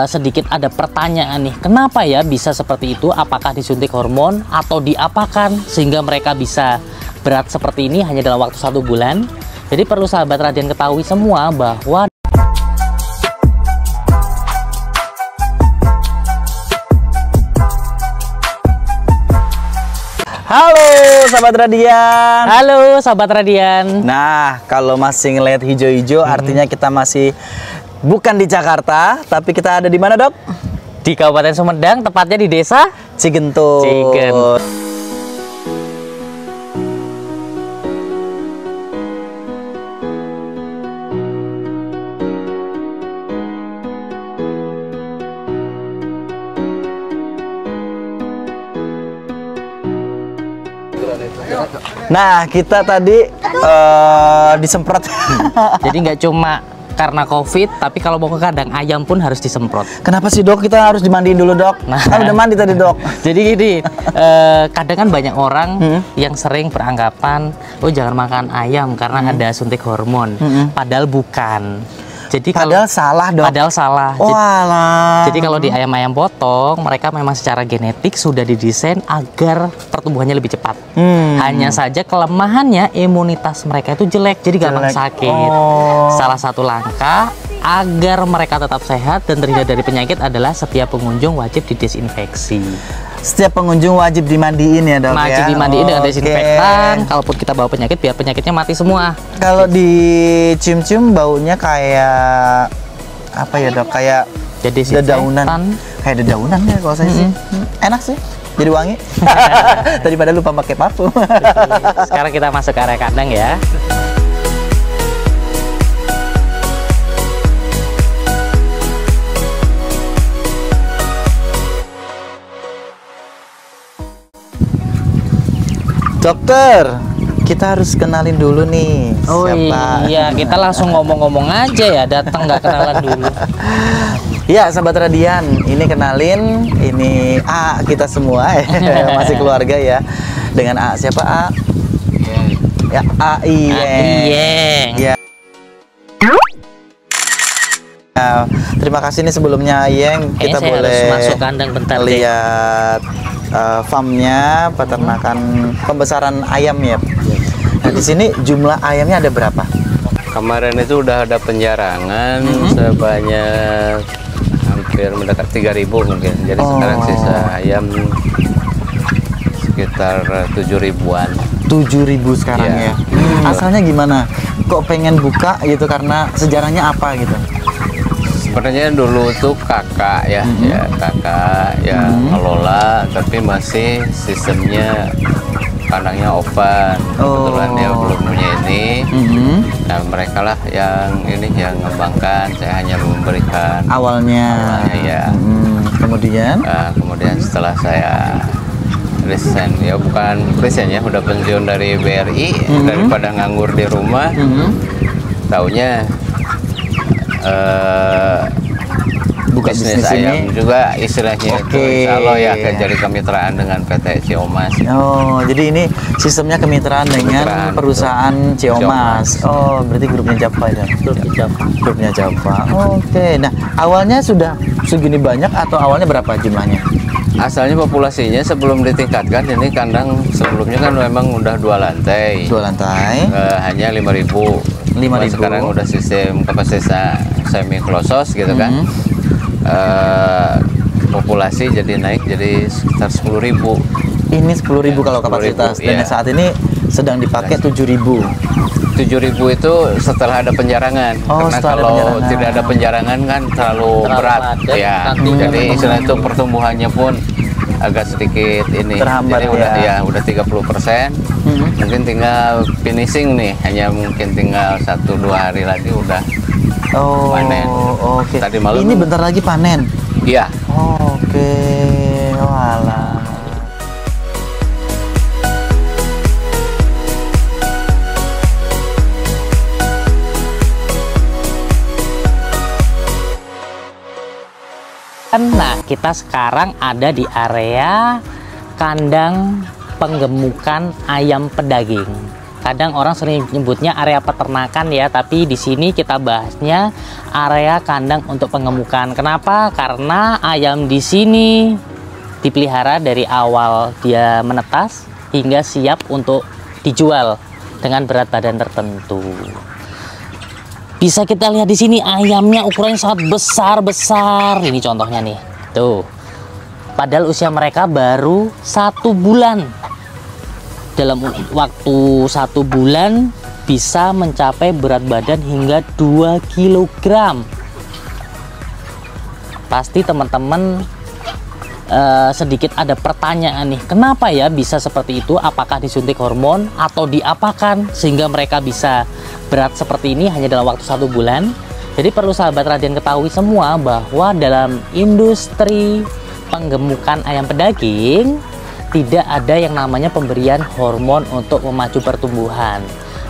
sedikit ada pertanyaan nih, kenapa ya bisa seperti itu? Apakah disuntik hormon atau diapakan sehingga mereka bisa berat seperti ini hanya dalam waktu 1 bulan? Jadi perlu sahabat Radian ketahui semua bahwa halo sahabat Radian. Halo sahabat Radian. Nah, kalau masih ngeliat hijau-hijau artinya kita masih bukan di Jakarta, tapi kita ada di mana, Dok? Di Kabupaten Sumedang, tepatnya di Desa Cigentut. Nah, kita tadi disemprot. Jadi nggak cuma karena COVID, tapi kalau mau ke kandang ayam pun harus disemprot. Kenapa sih, Dok? Kita harus dimandiin dulu, Dok. Nah, kan udah mandi tadi, Dok. Jadi gini, kadang kan banyak orang yang sering beranggapan, oh jangan makan ayam karena ada suntik hormon. Padahal bukan. Jadi padahal salah, Dok. Padahal salah. Oh, alah. Jadi kalau di ayam-ayam potong, mereka memang secara genetik sudah didesain agar pertumbuhannya lebih cepat. Hanya saja kelemahannya imunitas mereka itu jelek, jadi gampang sakit. Salah satu langkah agar mereka tetap sehat dan terhindar dari penyakit adalah setiap pengunjung wajib didesinfeksi. Setiap pengunjung wajib dimandiin ya, Dok? Wajib dimandiin dengan desinfektan. Kalaupun kita bawa penyakit, biar penyakitnya mati semua. Kalau dicium-cium baunya kayak apa ya, Dok? Kayak dedaunan. Kayak dedaunan ya kalau saya sih. Enak sih. Jadi wangi. Daripada lupa pakai parfum. Sekarang kita masuk ke area kandang ya. Dokter, kita harus kenalin dulu nih. Oh siapa? Iya, kita langsung ngomong-ngomong aja ya, datang nggak kenalan dulu. Ya, sahabat Radian, ini kenalin, ini A kita semua masih keluarga ya. Dengan A siapa, A? Ya, A Iyeng. Ya. Nah, terima kasih nih sebelumnya, Iyeng. Kita saya boleh harus masuk kandang bentar lihat farmnya, peternakan pembesaran ayam ya. Nah, di sini jumlah ayamnya ada berapa? Kemarin itu udah ada penjarangan sebanyak hampir mendekat 3.000 mungkin. Jadi sekarang sisa ayam sekitar 7.000-an. 7.000 sekarang ya. Asalnya gimana? Kok pengen buka gitu, karena sejarahnya apa gitu? Sebenarnya dulu tuh kakak ya, kakak yang ngelola, tapi masih sistemnya kandangnya open. Kebetulan dia belum punya ini. Nah, mereka lah yang ini yang ngembangkan, saya hanya memberikan awalnya ya. Kemudian setelah saya resign, ya bukan resign ya, udah pensiun dari BRI, daripada nganggur di rumah, taunya buka bisnis ayam ini juga istilahnya itu, insya Allah ya jadi kemitraan dengan PT Ciomas. Oh, jadi ini sistemnya kemitraan dengan perusahaan Ciomas. Oh, berarti grupnya Java ya? Grupnya Java. Oke. Nah, awalnya sudah segini banyak atau awalnya berapa jumlahnya? Asalnya populasinya sebelum ditingkatkan, ini kandang sebelumnya kan memang udah 2 lantai. 2 lantai. Hanya 5.000. Sekarang udah sistem kapasitas semi close gitu kan. Populasi jadi naik jadi sekitar 10.000. Ini 10.000 kalau kapasitas. Dan saat ini sedang dipakai 7.000. 7.000 itu setelah ada penjarangan. Karena kalau tidak ada penjarangan kan terlalu berat ya. Jadi istilah itu pertumbuhannya pun agak sedikit ini terhambat. Jadi udah 30%. Mungkin tinggal finishing nih, hanya mungkin tinggal 1-2 hari lagi udah panen. Oke. Tadi malam ini bentar lagi panen. Iya. Oke. Walah. Nah, kita sekarang ada di area kandang penggemukan ayam pedaging. Kadang orang sering menyebutnya area peternakan ya, tapi di sini kita bahasnya area kandang untuk pengemukan. Kenapa? Karena ayam di sini dipelihara dari awal dia menetas hingga siap untuk dijual dengan berat badan tertentu. Bisa kita lihat di sini ayamnya ukurannya sangat besar-besar. Ini contohnya nih, tuh. Padahal usia mereka baru 1 bulan. Dalam waktu 1 bulan bisa mencapai berat badan hingga 2 kg. Pasti teman-teman sedikit ada pertanyaan nih, kenapa ya bisa seperti itu? Apakah disuntik hormon atau diapakan sehingga mereka bisa berat seperti ini hanya dalam waktu 1 bulan? Jadi perlu sahabat Radian ketahui semua bahwa dalam industri penggemukan ayam pedaging tidak ada yang namanya pemberian hormon untuk memacu pertumbuhan.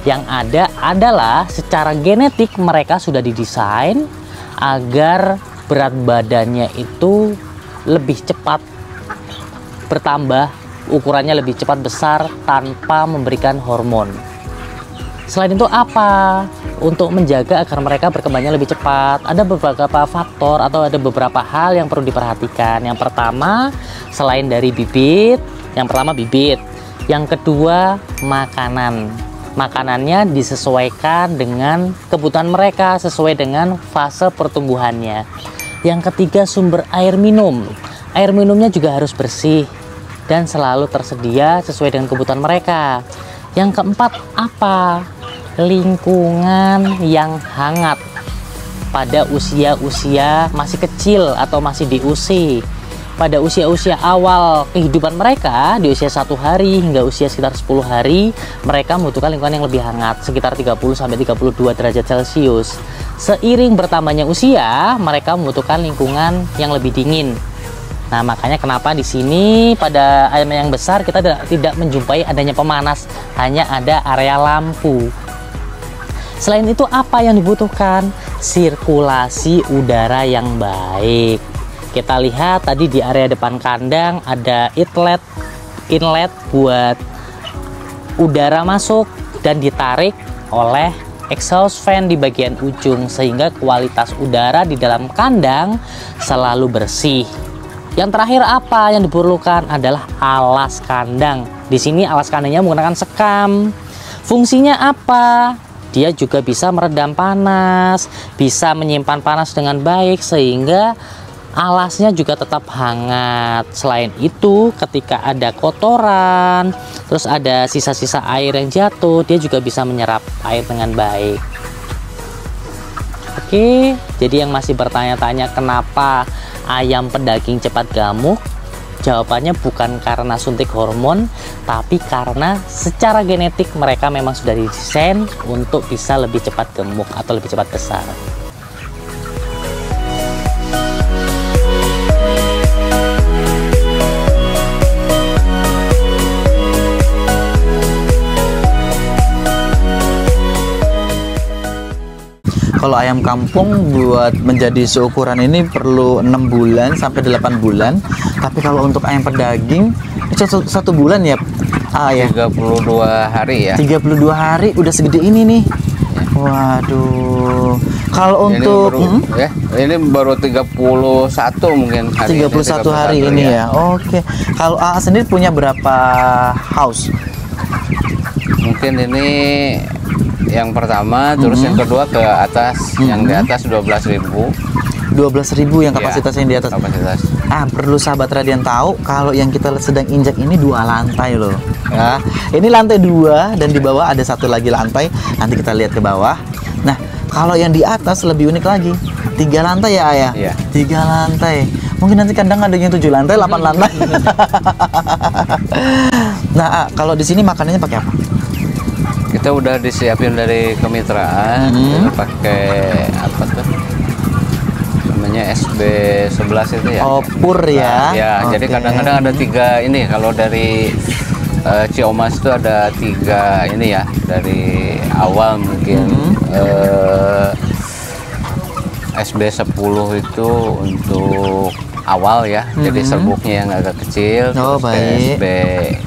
Yang ada adalah secara genetik mereka sudah didesain agar berat badannya itu lebih cepat bertambah, ukurannya lebih cepat besar tanpa memberikan hormon. Selain itu apa? Untuk menjaga agar mereka berkembangnya lebih cepat, ada beberapa faktor atau ada beberapa hal yang perlu diperhatikan. Yang pertama, selain dari bibit, yang pertama bibit. Yang kedua, makanan. Makanannya disesuaikan dengan kebutuhan mereka, sesuai dengan fase pertumbuhannya. Yang ketiga, sumber air minum. Air minumnya juga harus bersih dan selalu tersedia sesuai dengan kebutuhan mereka. Yang keempat, apa? Lingkungan yang hangat pada usia-usia masih kecil atau masih di usia. Pada usia-usia awal kehidupan mereka, di usia 1 hari hingga usia sekitar 10 hari, mereka membutuhkan lingkungan yang lebih hangat, sekitar 30-32 derajat Celcius. Seiring bertambahnya usia, mereka membutuhkan lingkungan yang lebih dingin. Nah, makanya kenapa di sini pada ayam yang besar kita tidak menjumpai adanya pemanas, hanya ada area lampu. Selain itu apa yang dibutuhkan? Sirkulasi udara yang baik. Kita lihat tadi di area depan kandang ada inlet buat udara masuk dan ditarik oleh exhaust fan di bagian ujung sehingga kualitas udara di dalam kandang selalu bersih. Yang terakhir apa yang diperlukan adalah alas kandang. Di sini alas kandangnya menggunakan sekam. Fungsinya apa? Dia juga bisa meredam panas, bisa menyimpan panas dengan baik sehingga alasnya juga tetap hangat. Selain itu, ketika ada kotoran, terus ada sisa-sisa air yang jatuh, dia juga bisa menyerap air dengan baik. Oke, jadi yang masih bertanya-tanya kenapa ayam pedaging cepat gemuk? Jawabannya bukan karena suntik hormon, tapi karena secara genetik mereka memang sudah didesain untuk bisa lebih cepat gemuk atau lebih cepat besar. Kalau ayam kampung buat menjadi seukuran ini perlu 6 bulan sampai 8 bulan. Tapi kalau untuk ayam pedaging itu 1 bulan ya. Ya. 32 hari ya. 32 hari udah segede ini nih. Waduh. Kalau untuk ini baru 31 mungkin hari 31 hari ini ya. Oke. Kalau AA sendiri punya berapa house? Mungkin ini yang pertama, terus yang kedua ke atas, yang di atas 12.000. 12.000 yang kapasitasnya yang di atas. Kapasitas. Perlu sahabat Radian tahu kalau yang kita sedang injak ini 2 lantai loh. Ya, ini lantai 2 dan di bawah ada 1 lagi lantai. Nanti kita lihat ke bawah. Nah, kalau yang di atas lebih unik lagi. 3 lantai ya, Ayah? Iya. 3 lantai. Mungkin nanti kadang ada yang 7 lantai, 8 lantai. Nah, kalau di sini makanannya pakai apa? Kita udah disiapin dari kemitraan, kita pakai apa tuh? Namanya SB11 itu ya. Oh, pur ya. Ya, jadi kadang-kadang ada 3 ini. Kalau dari Ciomas itu ada 3 ini ya. Dari awal mungkin SB10 itu untuk awal ya. Jadi serbuknya yang agak kecil. Oh, terus baik.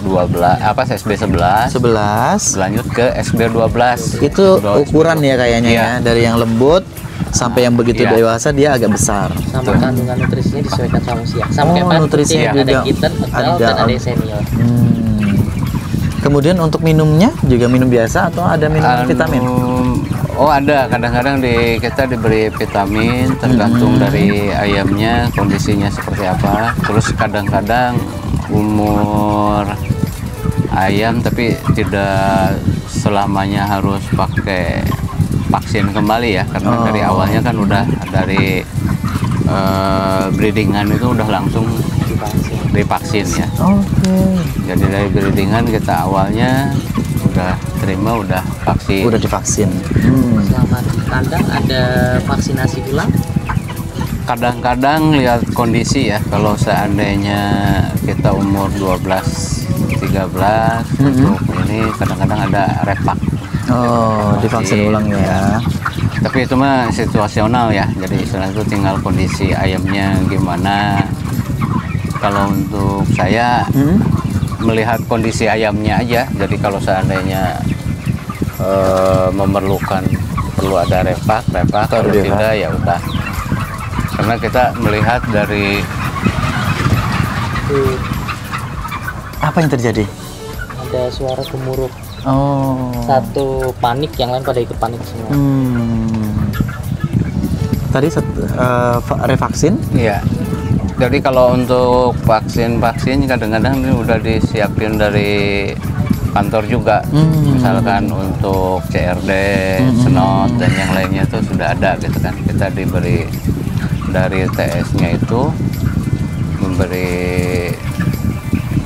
ke SB 11, lanjut ke SB 12. Itu ukuran ya kayaknya Iya. ya, dari yang lembut sampai yang begitu Iya. dewasa dia agak besar. Sama kandungan nutrisinya disesuaikan sama usia. Sama Oh, kayak Pak, nutrisinya ada juga kitten, adult, ada. dan ada senior. Kemudian untuk minumnya juga minum biasa atau ada minum vitamin? Oh ada, kadang-kadang kita diberi vitamin tergantung dari ayamnya kondisinya seperti apa. Terus kadang-kadang umur ayam tapi tidak selamanya harus pakai vaksin kembali ya, karena dari awalnya kan udah dari breedingan itu udah langsung divaksin ya. Oke. Jadi dari breedingan kita awalnya udah terima, udah vaksin. Udah divaksin. Selama di kandang ada vaksinasi ulang. Kadang-kadang lihat kondisi ya, kalau seandainya kita umur 12-13 untuk ini kadang-kadang ada repak. Oh, divaksin ulang ya. Tapi itu mah situasional ya, jadi istilah itu tinggal kondisi ayamnya gimana. Kalau untuk saya melihat kondisi ayamnya aja, jadi kalau seandainya perlu ada repak, kalau tidak ya udah. Karena kita melihat dari Apa yang terjadi? Ada suara gemuruh. Oh. Satu panik, yang lain pada ikut panik semua. Tadi revaksin? ya. Jadi kalau untuk vaksin kadang-kadang ini udah disiapin dari kantor juga. Misalkan untuk CRD, Senot dan yang lainnya itu sudah ada gitu kan. Kita diberi dari TS-nya itu memberi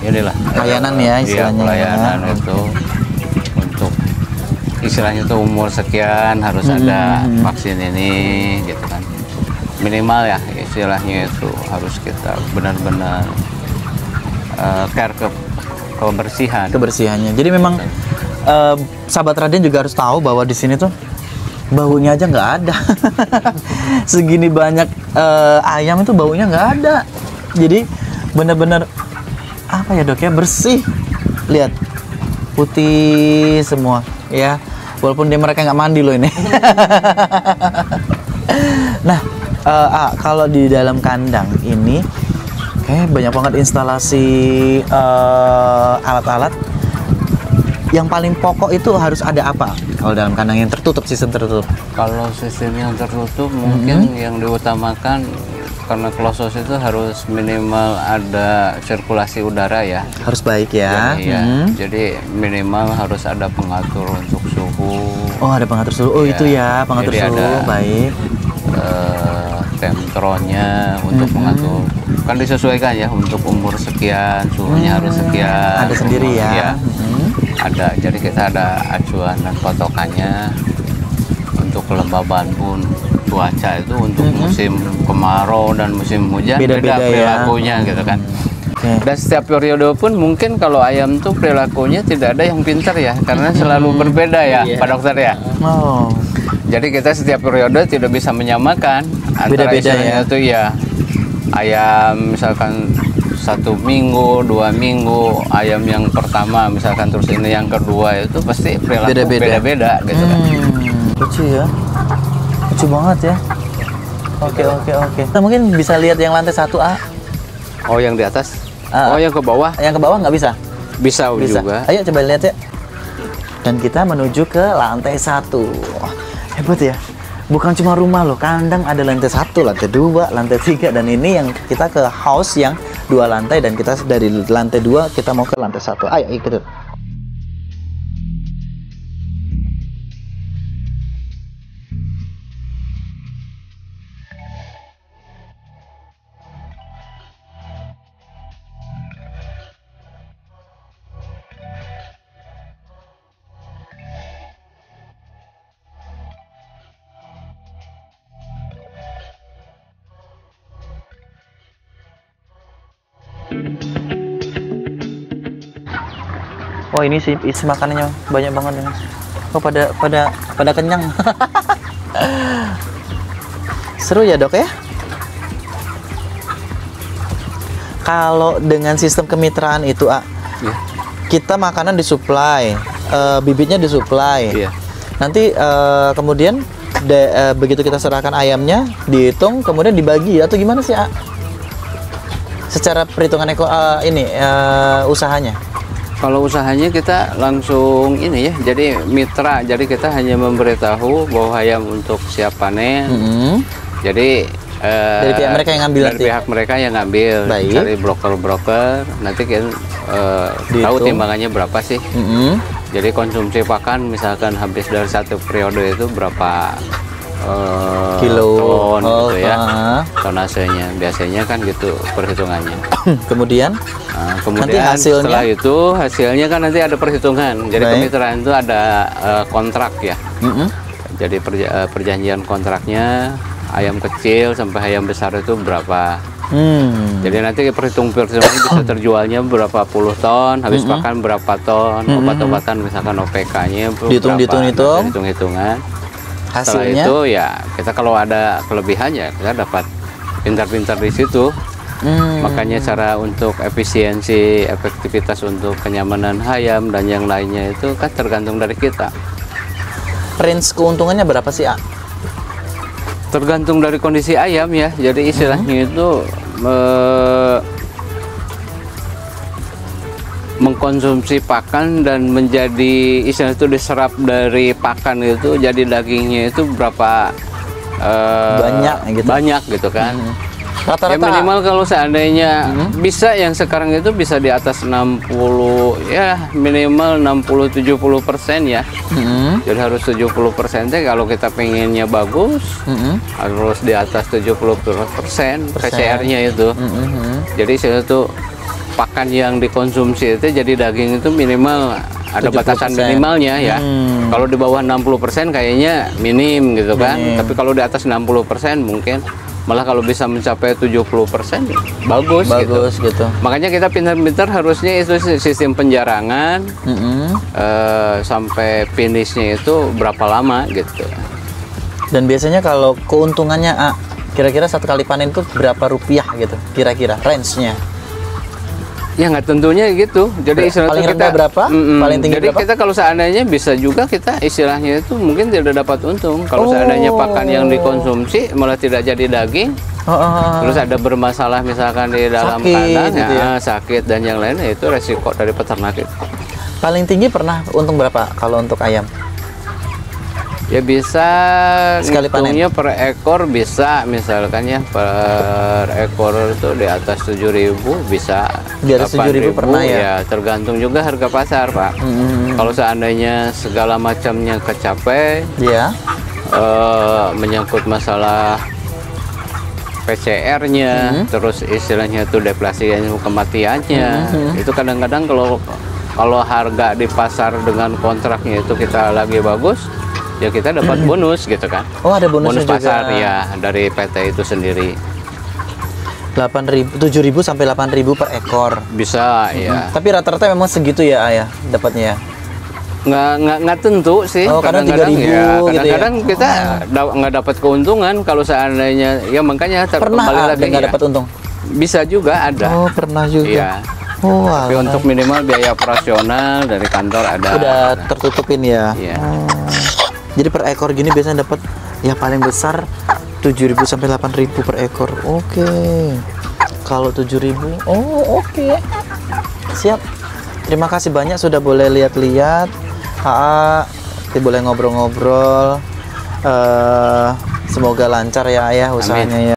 inilah Pelayanan ya istilahnya. Pelayanan itu untuk istilahnya itu umur sekian harus ada vaksin ini gitu kan. Minimal ya istilahnya itu harus kita benar-benar care ke kebersihannya. Jadi memang sahabat Raden juga harus tahu bahwa di sini tuh baunya aja nggak ada. Segini banyak ayam itu baunya nggak ada. Jadi benar-benar apa ya dok ya, bersih. Lihat putih semua ya. Walaupun mereka nggak mandi loh ini. Nah kalau di dalam kandang ini kayak banyak banget instalasi alat-alat. Yang paling pokok itu harus ada apa kalau dalam kandang yang tertutup, sistem tertutup? Kalau sistem yang tertutup mungkin yang diutamakan, karena close itu harus minimal ada sirkulasi udara ya. Harus baik ya. Jadi, jadi minimal harus ada pengatur untuk suhu. Oh, ada pengatur suhu. Oh, Ya, itu ya, pengatur jadi suhu. ada, Baik. Tempronnya untuk mengatur, kan disesuaikan ya, untuk umur sekian suhunya harus sekian. Ada sendiri ya. Ya, ada. Jadi kita ada acuan dan patokannya. Untuk kelembaban pun cuaca itu untuk musim kemarau dan musim hujan Beda-beda beda perilakunya ya. gitu kan. Oke. Dan setiap periode pun mungkin kalau ayam tuh perilakunya tidak ada yang pintar ya, karena selalu berbeda ya Pak Dokter ya. Oh. Jadi kita setiap periode tidak bisa menyamakan antara Beda-beda istilahnya ya. itu ya ayam misalkan 1 minggu, 2 minggu, ayam yang pertama misalkan terus ini yang kedua itu pasti perilaku beda-beda gitu kan. Lucu ya. Lucu banget ya. Oke. Kita mungkin bisa lihat yang lantai 1A. Oh yang di atas? Ah. Oh yang ke bawah? Yang ke bawah nggak bisa? Bisa juga. Ayo coba lihat ya. Dan kita menuju ke lantai 1. Hebat ya. Bukan cuma rumah loh, kandang ada lantai 1, lantai 2, lantai 3, dan ini yang kita ke house yang 2 lantai, dan kita dari lantai 2 kita mau ke lantai 1. Ayo ikut. Oh, ini sih isi makanannya banyak banget ini. Oh, pada kenyang. Seru ya dok ya. kalau dengan sistem kemitraan itu, Iya. kita makanan disuplai, bibitnya disuplai. Iya. Nanti kemudian begitu kita serahkan ayamnya, dihitung, kemudian dibagi atau gimana sih, secara perhitungan usahanya? Kalau usahanya kita langsung ini ya, jadi mitra. Jadi kita hanya memberitahu bahwa ayam untuk siap panen. Jadi dari pihak mereka yang ngambil, dari pihak mereka yang ngambil. Baik. Cari broker-broker. Nanti kita tahu timbangannya berapa sih. Jadi konsumsi pakan misalkan habis dari satu periode itu berapa kilo ton gitu ya, tonasenya. Biasanya kan gitu perhitungannya. Kemudian Kemudian nanti hasilnya? Setelah itu hasilnya kan nanti ada perhitungan. Jadi Baik. kemitraan itu ada kontrak ya. Jadi perjanjian kontraknya ayam kecil sampai ayam besar itu berapa. Jadi nanti perhitungan bisa terjualnya berapa puluh ton, habis pakan berapa ton, obat-obatan misalkan OPK-nya hitung-hitungan. Setelah Hasilnya? itu ya kita kalau ada kelebihannya kita dapat pintar-pintar di situ. Makanya cara untuk efisiensi, efektivitas untuk kenyamanan ayam dan yang lainnya itu kan tergantung dari kita. Range keuntungannya berapa sih, Tergantung dari kondisi ayam ya. Jadi istilahnya itu mengkonsumsi pakan dan menjadi istilah itu diserap dari pakan itu jadi dagingnya itu berapa banyak gitu kan. Ya Rata-rata minimal kalau seandainya bisa yang sekarang itu bisa di atas 60 ya, minimal 60-70% ya. Jadi harus 70% kalau kita pengennya bagus, harus di atas 70% PCR-nya itu. Jadi itu pakan yang dikonsumsi itu jadi daging itu minimal ada 70%. batasan minimalnya ya. Kalau di bawah 60% kayaknya minim gitu kan. Tapi kalau di atas 60% mungkin, malah kalau bisa mencapai 70% bagus gitu. Makanya kita pintar-pintar harusnya itu sistem penjarangan sampai finishnya itu berapa lama gitu. Dan biasanya kalau keuntungannya, kira-kira satu kali panen itu berapa rupiah gitu, kira-kira range-nya? Ya nggak tentunya gitu. Jadi istilahnya paling kita, rendah berapa? Paling tinggi jadi berapa? kita kalau seandainya bisa juga kita istilahnya itu mungkin tidak dapat untung. Kalau seandainya pakan yang dikonsumsi malah tidak jadi daging, terus ada bermasalah misalkan di dalam Sakit, kandang, gitu ya? sakit dan yang lainnya, itu resiko dari peternak itu. Paling tinggi pernah untung berapa kalau untuk ayam? Ya bisa Sekali ngitungnya per ekor bisa, misalkan ya per ekor itu di atas 7.000 bisa. Di atas 7.000 pernah ya? Tergantung juga harga pasar, Pak. Kalau seandainya segala macamnya kecapai, Iya. menyangkut masalah PCR-nya, terus istilahnya itu deflasi kematiannya, itu kadang-kadang kalau harga di pasar dengan kontraknya itu kita lagi bagus, ya kita dapat bonus gitu kan. Oh, ada bonusnya bonus pasar juga. ya dari PT itu sendiri. 7.000 sampai 8.000 per ekor. Bisa ya. Tapi rata-rata memang segitu ya, Ayah, dapatnya. Nggak tentu sih. Oh, kadang 3.000 gitu ya. Kadang-kadang kita nggak dapat keuntungan kalau seandainya ya, makanya Pernah kembali lagi nggak ya. dapat untung? Bisa juga ada. Oh, pernah juga. Iya. Oh, Tapi alah. untuk minimal biaya operasional dari kantor ada. Udah tertutupin ya. Iya. Jadi per ekor gini biasanya dapat ya paling besar 7.000 sampai 8.000 per ekor. Oke. Kalau 7.000, oh oke. Siap. Terima kasih banyak sudah boleh lihat-lihat. Kita boleh ngobrol-ngobrol. Semoga lancar ya, Ayah, usahanya ya.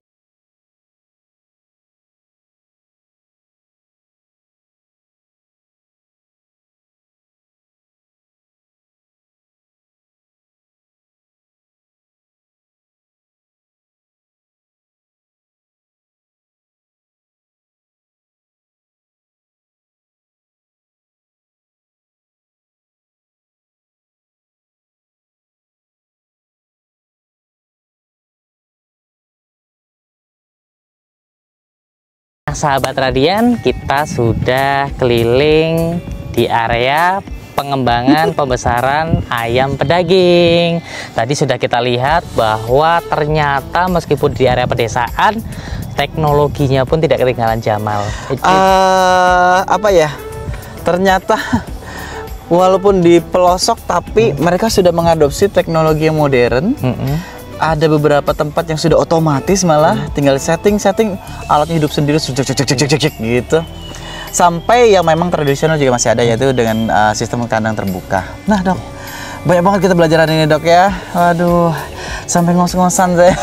Sahabat Radian, kita sudah keliling di area pengembangan pembesaran ayam pedaging. Tadi sudah kita lihat bahwa ternyata meskipun di area pedesaan, teknologinya pun tidak ketinggalan zaman. Apa ya? Ternyata walaupun di pelosok, tapi mereka sudah mengadopsi teknologi yang modern. Ada beberapa tempat yang sudah otomatis malah, tinggal setting alatnya hidup sendiri, gitu. Sampai yang memang tradisional juga masih ada, yaitu dengan sistem kandang terbuka. Nah dok, banyak banget kita belajar hari ini dok ya. Waduh, sampai ngos-ngosan saya.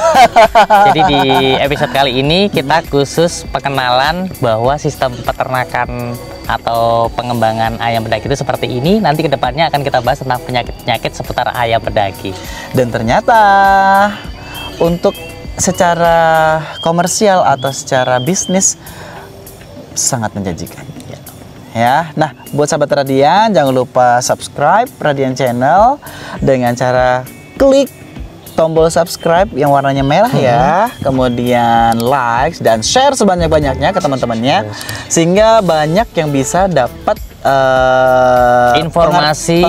Jadi di episode kali ini kita khusus pengenalan bahwa sistem peternakan atau pengembangan ayam pedaging itu seperti ini. Nanti kedepannya akan kita bahas tentang penyakit-penyakit seputar ayam pedaging. Dan ternyata untuk secara komersial atau secara bisnis sangat menjanjikan. Ya, nah buat sahabat Radian jangan lupa subscribe Radian Channel dengan cara klik tombol subscribe yang warnanya merah ya, kemudian like dan share sebanyak-banyaknya ke teman-temannya sehingga banyak yang bisa dapat informasi,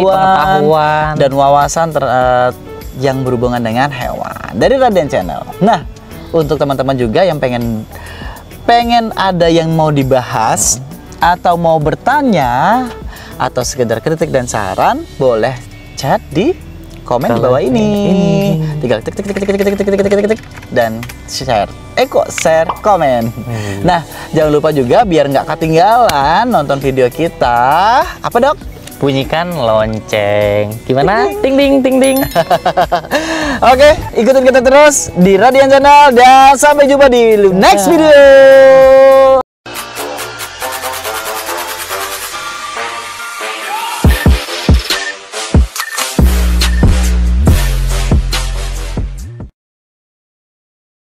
pengetahuan dan wawasan yang berhubungan dengan hewan dari Radian Channel. Nah, untuk teman-teman juga yang pengen ada yang mau dibahas atau mau bertanya atau sekedar kritik dan saran, boleh chat di komen di bawah ini. Tinggal tik dan share. Share komen. Nah, jangan lupa juga biar nggak ketinggalan nonton video kita. Apa dok? Bunyikan lonceng. Gimana? Ting ding ting ding. Oke, ikutin kita terus di Radian Channel dan sampai jumpa di next video.